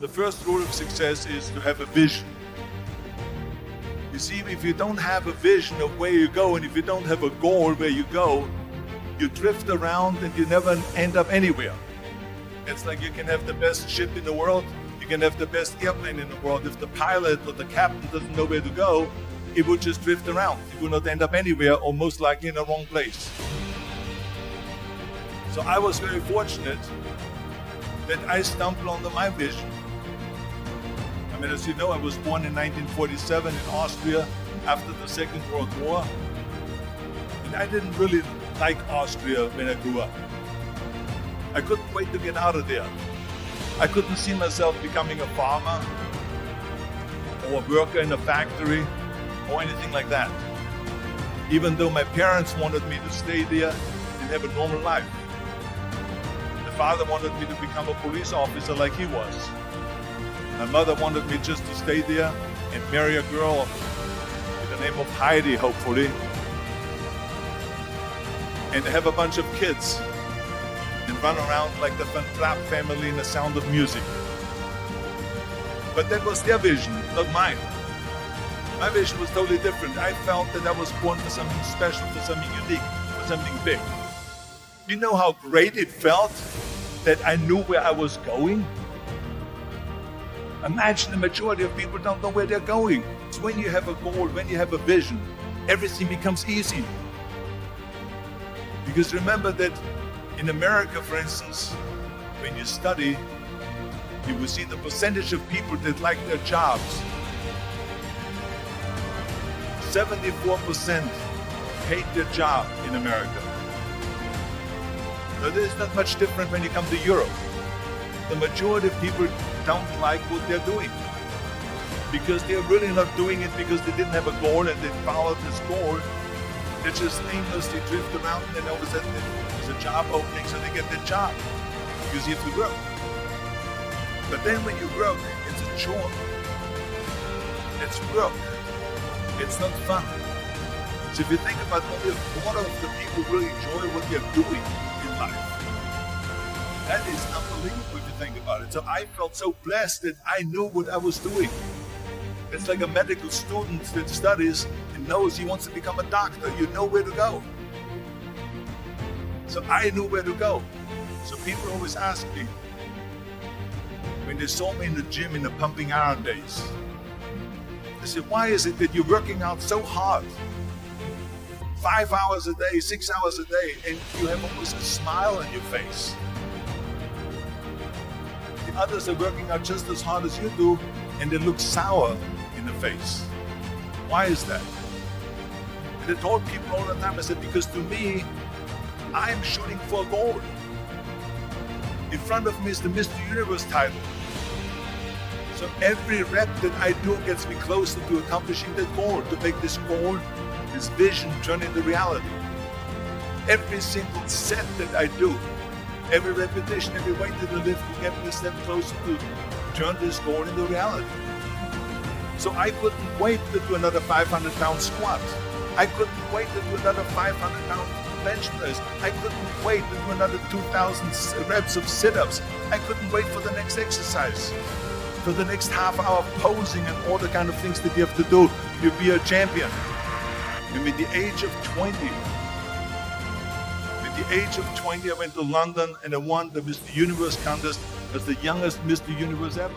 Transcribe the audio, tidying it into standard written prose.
The first rule of success is to have a vision. You see, if you don't have a vision of where you go, and if you don't have a goal where you go, you drift around and you never end up anywhere. It's like you can have the best ship in the world, you can have the best airplane in the world. If the pilot or the captain doesn't know where to go, it will just drift around. It will not end up anywhere, or most likely in the wrong place. So I was very fortunate that I stumbled onto my vision. I mean, as you know, I was born in 1947 in Austria after the Second World War. And I didn't really like Austria when I grew up. I couldn't wait to get out of there. I couldn't see myself becoming a farmer or a worker in a factory or anything like that. Even though my parents wanted me to stay there and have a normal life. My father wanted me to become a police officer like he was. My mother wanted me just to stay there and marry a girl with the name of Heidi, hopefully, and have a bunch of kids and run around like the Van Trapp family in The Sound of Music. But that was their vision, not mine. My vision was totally different. I felt that I was born for something special, for something unique, for something big. You know how great it felt that I knew where I was going? Imagine the majority of people don't know where they're going. It's when you have a goal, when you have a vision, everything becomes easy. Because remember that in America, for instance, when you study, you will see the percentage of people that like their jobs. 74% hate their job in America. Now, there's not much different when you come to Europe. The majority of people don't like what they're doing because they're really not doing it because they didn't have a goal and they followed this goal. They just aimlessly drift around, and then all of a sudden there's a job opening, so they get their job because you have to work. But then when you work, it's a chore. It's work. It's not fun. So if you think about only a quarter of the people really enjoy what they're doing in life, that is unbelievable if you think about it. So I felt so blessed that I knew what I was doing. It's like a medical student that studies and knows he wants to become a doctor. You know where to go. So I knew where to go. So people always ask me, when they saw me in the gym in the pumping iron days, they said, why is it that you're working out so hard? 5 hours a day, 6 hours a day, and you have almost a smile on your face. The others are working out just as hard as you do, and they look sour in the face. Why is that? And I told people all the time, I said, because to me, I'm shooting for a goal. In front of me is the Mr. Universe title. So every rep that I do gets me closer to accomplishing that goal, to make this goal, this vision turn into reality. Every single set that I do, every repetition, every weight that I lift will get me a step closer to turn this goal into reality. So I couldn't wait to do another 500-pound squat. I couldn't wait to do another 500-pound bench press. I couldn't wait to do another 2,000 reps of sit-ups. I couldn't wait for the next exercise, for the next half hour of posing and all the kind of things that you have to do to be a champion. And at the age of 20, I went to London and I won the Mr. Universe contest as the youngest Mr. Universe ever.